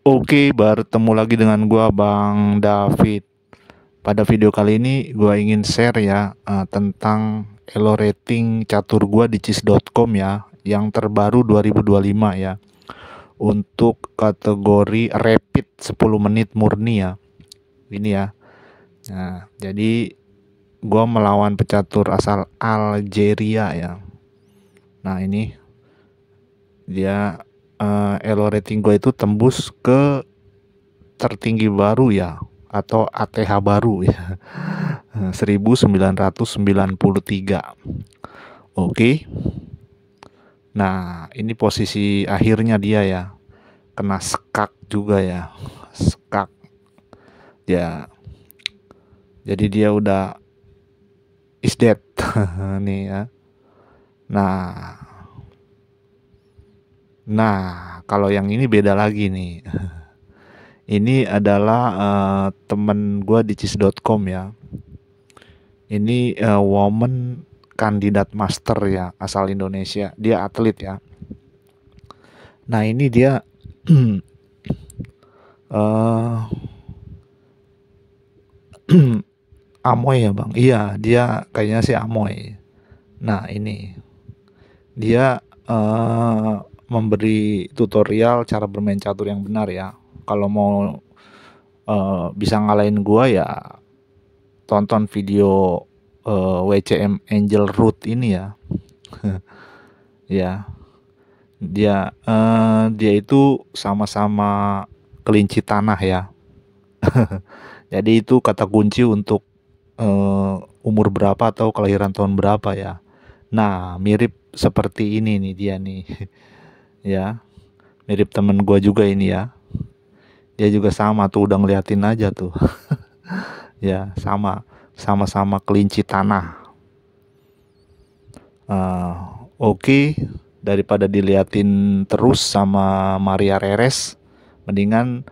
Oke, bertemu lagi dengan gua Bang David. Pada video kali ini gua ingin share ya tentang elo rating catur gua di chess.com ya, yang terbaru 2025 ya. Untuk kategori rapid 10 menit murni ya. Ini ya. Nah, jadi gua melawan pecatur asal Algeria ya. Nah, ini dia elo rating gua itu tembus ke tertinggi baru ya, atau ATH baru ya. 1993. Oke. Nah, ini posisi akhirnya dia ya. Kena skak juga ya. Skak. Ya. Jadi dia udah is dead nih ya. Nah. Nah, kalau yang ini beda lagi nih. Ini adalah temen gue di chess.com ya. Ini woman kandidat master ya, asal Indonesia. Dia atlet ya. Nah, ini dia Amoy ya bang. Iya, dia kayaknya sih Amoy. Nah, ini dia memberi tutorial cara bermain catur yang benar ya. Kalau mau bisa ngalahin gua ya tonton video WCM Angel Root ini ya. Ya, dia itu sama-sama kelinci tanah ya. Jadi itu kata kunci untuk umur berapa atau kelahiran tahun berapa ya. Nah, mirip seperti ini nih dia nih. Ya, mirip temen gua juga ini ya. Dia juga sama tuh, udah ngeliatin aja tuh. Ya, sama-sama kelinci tanah. Oke, daripada diliatin terus sama Maria Reres, mendingan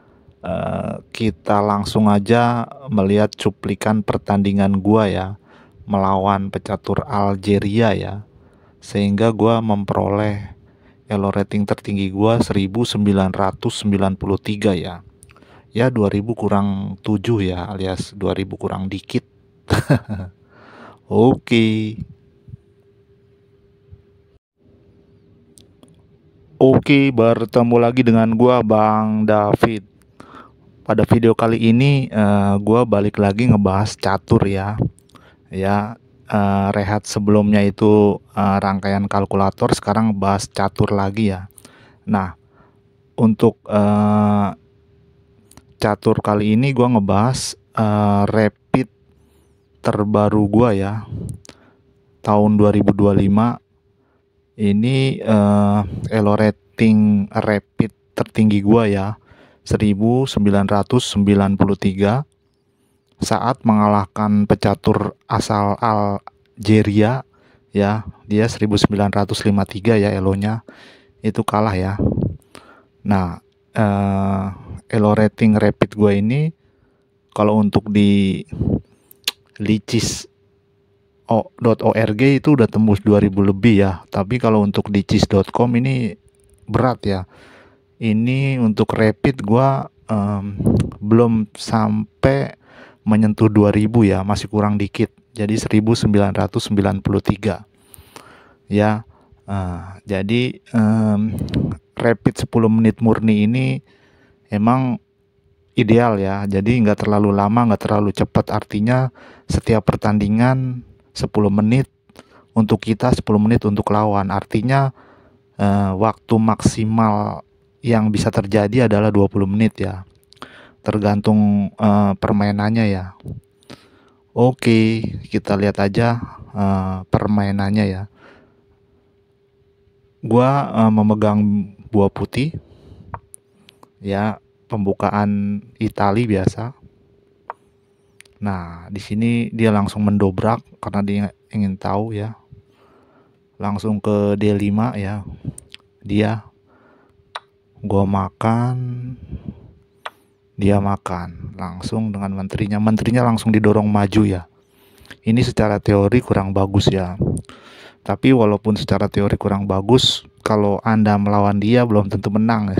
kita langsung aja melihat cuplikan pertandingan gua ya melawan pecatur Algeria ya, sehingga gua memperoleh elo rating tertinggi gua 1993 ya. Ya 2000 kurang 7 ya, alias 2000 kurang dikit. Oke. Oke, bertemu lagi dengan gua Bang David. Pada video kali ini gua balik lagi ngebahas catur ya. Ya, rehat sebelumnya itu rangkaian kalkulator, sekarang ngebahas catur lagi ya. Nah, untuk catur kali ini gua ngebahas rapid terbaru gua ya, tahun 2025. Ini elo rating rapid tertinggi gua ya, 1993, saat mengalahkan pecatur asal Algeria ya. Dia 1953 ya elonya, itu kalah ya. Nah, elo rating rapid gua ini kalau untuk di lichess.org itu udah tembus 2000 lebih ya. Tapi kalau untuk di chess.com ini berat ya. Ini untuk rapid gua belum sampai menyentuh 2000 ya, masih kurang dikit. Jadi 1993 ya. Jadi rapid 10 menit murni ini emang ideal ya. Jadi nggak terlalu lama, nggak terlalu cepat. Artinya setiap pertandingan 10 menit untuk kita, 10 menit untuk lawan. Artinya waktu maksimal yang bisa terjadi adalah 20 menit ya. Tergantung permainannya ya. Oke, kita lihat aja permainannya ya. Gua memegang buah putih ya, pembukaan Itali biasa. Nah, di sini dia langsung mendobrak karena dia ingin tahu ya. Langsung ke D5 ya. Gua makan, dia makan. Langsung dengan menterinya langsung didorong maju ya. Ini secara teori kurang bagus ya. Tapi walaupun secara teori kurang bagus, kalau Anda melawan dia belum tentu menang.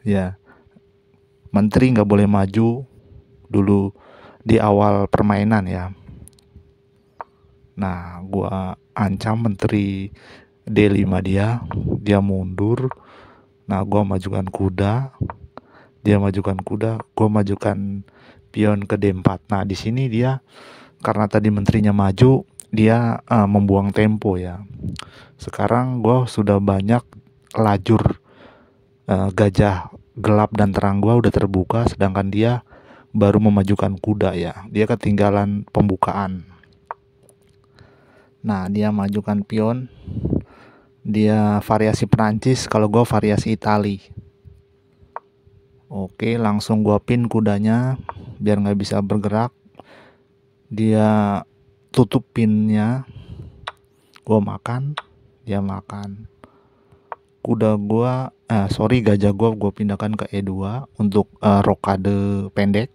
Ya. menteri nggak boleh maju dulu di awal permainan ya. Nah, gua ancam menteri D5 dia mundur. Nah, gua majukan kuda, dia majukan kuda, gua majukan pion ke D4. Nah, di sini dia karena tadi menterinya maju, dia membuang tempo ya. Sekarang gua sudah banyak lajur gajah gelap dan terang gua udah terbuka, sedangkan dia baru memajukan kuda ya. Dia ketinggalan pembukaan. Nah, dia majukan pion. Dia variasi Perancis, kalau gue variasi Itali. Oke, langsung gue pin kudanya biar nggak bisa bergerak. Dia tutup pinnya. Gue makan, dia makan. Kuda gue, gajah gue pindahkan ke E2 untuk rokade pendek.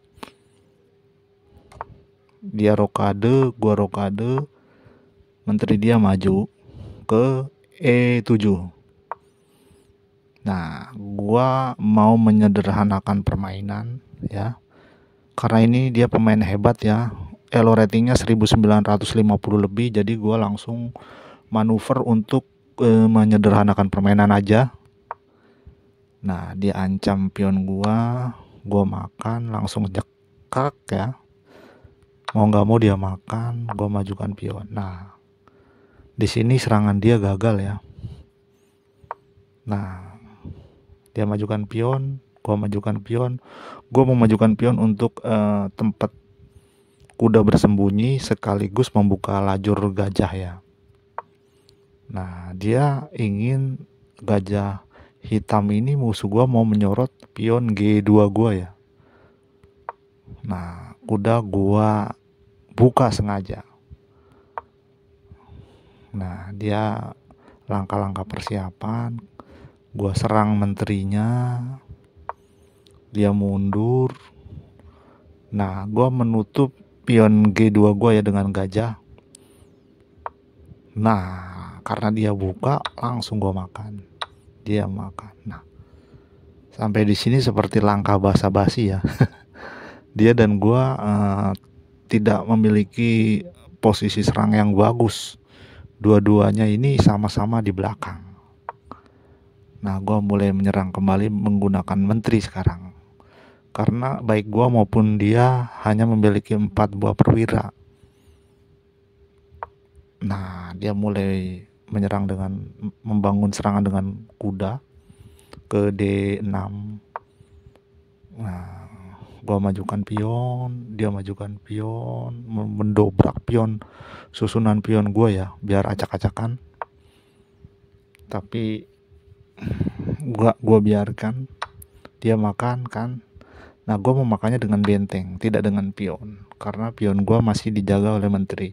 Dia rokade, gue rokade. Menteri dia maju ke E7. Nah, gua mau menyederhanakan permainan ya. Karena ini dia pemain hebat ya. Elo ratingnya 1950 lebih, jadi gua langsung manuver untuk menyederhanakan permainan aja. Nah, dia ancam pion gua makan langsung jekak ya. Mau nggak mau dia makan, gua majukan pion. Nah, di sini serangan dia gagal ya. Nah, dia majukan pion, gua majukan pion. Gua mau majukan pion untuk tempat kuda bersembunyi sekaligus membuka lajur gajah ya. Nah, dia ingin gajah hitam ini, musuh gua mau menyorot pion G2 gua ya. Nah, kuda gua buka sengaja. Nah, dia langkah-langkah persiapan. Gua serang menterinya. Dia mundur. Nah, gua menutup pion G2 gua ya dengan gajah. Nah, karena dia buka, langsung gua makan. Dia makan. Nah, sampai di sini seperti langkah basa-basi ya. Dia dan gua tidak memiliki posisi serang yang bagus. Dua-duanya ini sama-sama di belakang. Nah, gua mulai menyerang kembali menggunakan menteri sekarang. Karena baik gua maupun dia hanya memiliki 4 buah perwira. Nah, dia mulai menyerang dengan membangun serangan dengan kuda ke D6. Nah, gua majukan pion, dia majukan pion, mendobrak pion, susunan pion gua ya, biar acak-acakan. Tapi gua biarkan dia makan kan. Nah, gua memakannya dengan benteng, tidak dengan pion, karena pion gua masih dijaga oleh menteri.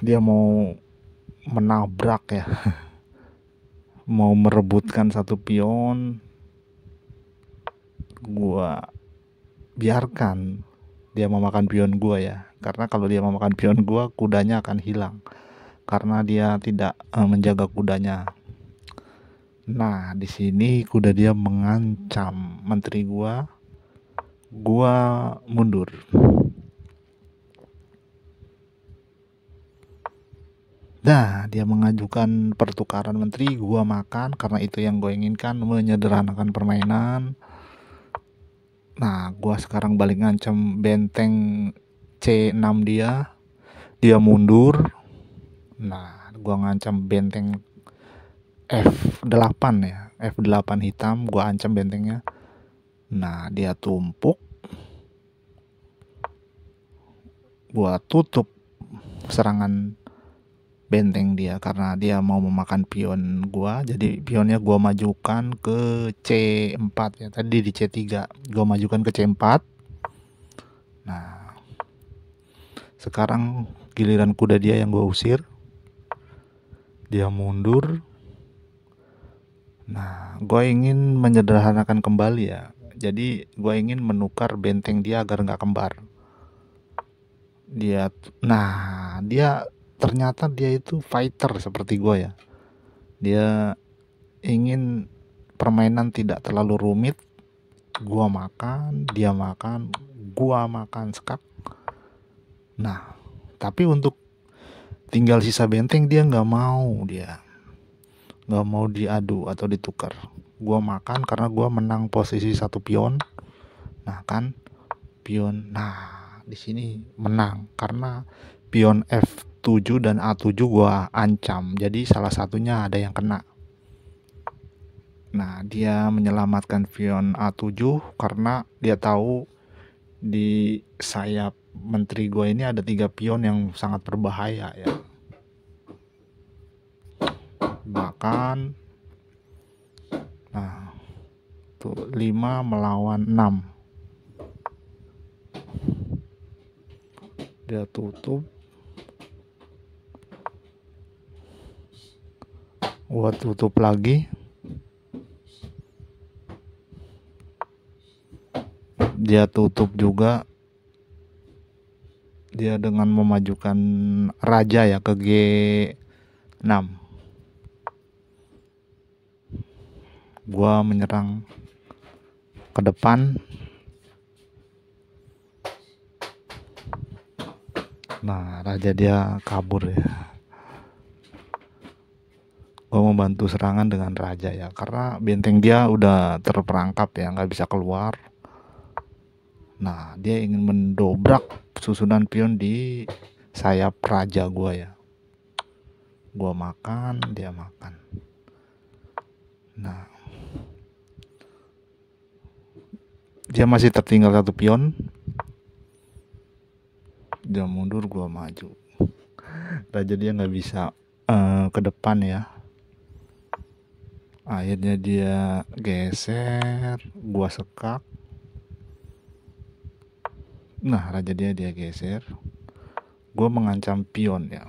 Dia mau menabrak ya. Mau merebutkan satu pion. Gua biarkan dia memakan pion gua ya. Karena kalau dia memakan pion gua, kudanya akan hilang. Karena dia tidak menjaga kudanya. Nah, di sini kuda dia mengancam menteri gua mundur. Nah, dia mengajukan pertukaran menteri, gua makan karena itu yang gue inginkan, menyederhanakan permainan. Nah, gua sekarang balik ngancam benteng C6 dia mundur. Nah, gua ngancam benteng F8 ya, F8 hitam, gua ancam bentengnya. Nah, dia tumpuk. Gua tutup serangan benteng dia karena dia mau memakan pion gua, jadi pionnya gua majukan ke C4 ya. Tadi di C3 gua majukan ke C4. Nah, sekarang giliran kuda dia yang gua usir. Dia mundur. Nah, gua ingin menyederhanakan kembali ya. Jadi gua ingin menukar benteng dia agar nggak kembar. Dia ternyata dia itu fighter seperti gue ya. Dia ingin permainan tidak terlalu rumit, gua makan, dia makan, gua makan skak. Nah, tapi untuk tinggal sisa benteng dia nggak mau diadu atau ditukar. Gua makan karena gua menang posisi 1 pion. Nah kan, pion. Nah, di sini menang karena pion F7 dan A7 gua ancam. Jadi salah satunya ada yang kena. Nah, dia menyelamatkan pion A7 karena dia tahu di sayap menteri gua ini ada 3 pion yang sangat berbahaya ya. Bahkan nah, tuh 5 melawan 6. Dia tutup. Gua tutup lagi. Dia tutup juga. Dia dengan memajukan raja ya ke G6. Gua menyerang ke depan. Nah, raja dia kabur ya. Gua membantu serangan dengan raja ya, karena benteng dia udah terperangkap ya, nggak bisa keluar. Nah, dia ingin mendobrak susunan pion di sayap raja gua ya. Gua makan, dia makan. Nah, dia masih tertinggal 1 pion. Dia mundur, gua maju. Raja dia nggak bisa ke depan ya. Akhirnya dia geser, gua sekak. Nah, raja dia geser. Gua mengancam pion ya.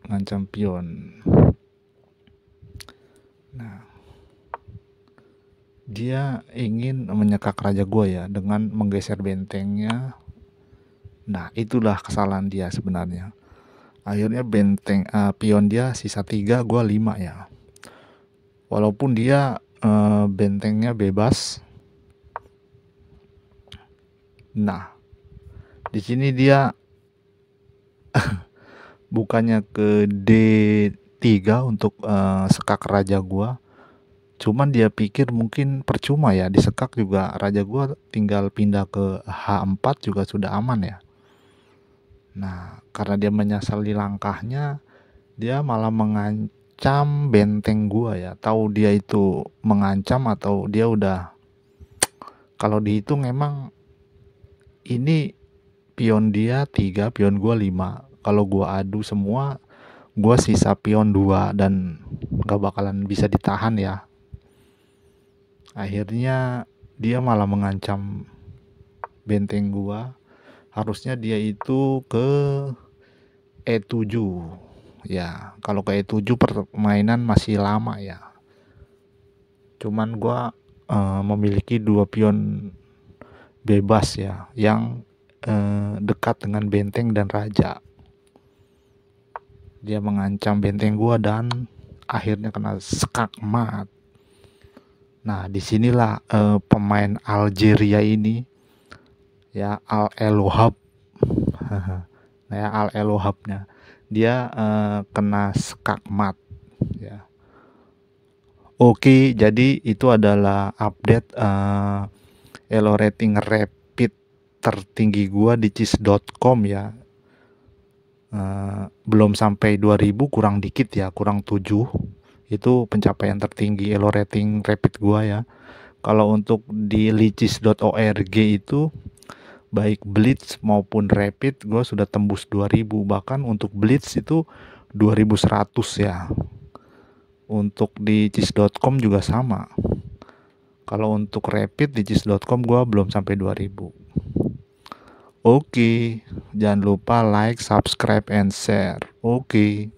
Mengancam pion. Nah, dia ingin menyekak raja gua ya dengan menggeser bentengnya. Nah, itulah kesalahan dia sebenarnya. Akhirnya pion dia sisa 3, gua 5 ya. Walaupun dia bentengnya bebas. Nah, di sini dia bukannya ke D3 untuk sekak raja gua. Cuman dia pikir mungkin percuma ya, disekak juga raja gua tinggal pindah ke H4 juga sudah aman ya. Nah, karena dia menyesali langkahnya, dia malah mengancam benteng gua ya. Tahu dia itu mengancam atau dia udah, kalau dihitung emang ini pion dia 3, pion gua 5. Kalau gua adu semua, gua sisa pion 2 dan gak bakalan bisa ditahan ya. Akhirnya dia malah mengancam benteng gua. Harusnya dia itu ke E7 ya. Kalau ke E7 permainan masih lama ya. Cuman gua memiliki 2 pion bebas ya, yang dekat dengan benteng dan raja. Dia mengancam benteng gua dan akhirnya kena skak mat. Nah, disinilah pemain Algeria ini ya, Al Elohab. Nah, ya, Al Elohabnya dia kena skak mat ya. Oke, jadi itu adalah update elo rating rapid tertinggi gua di chess.com ya. Belum sampai 2000, kurang dikit ya, kurang 7. Itu pencapaian tertinggi elo rating rapid gua ya. Kalau untuk di lichess.org itu baik blitz maupun rapid gua sudah tembus 2000, bahkan untuk blitz itu 2100 ya. Untuk di chess.com juga sama. Kalau untuk rapid di chess.com gua belum sampai 2000. Oke, jangan lupa like, subscribe, and share. Oke.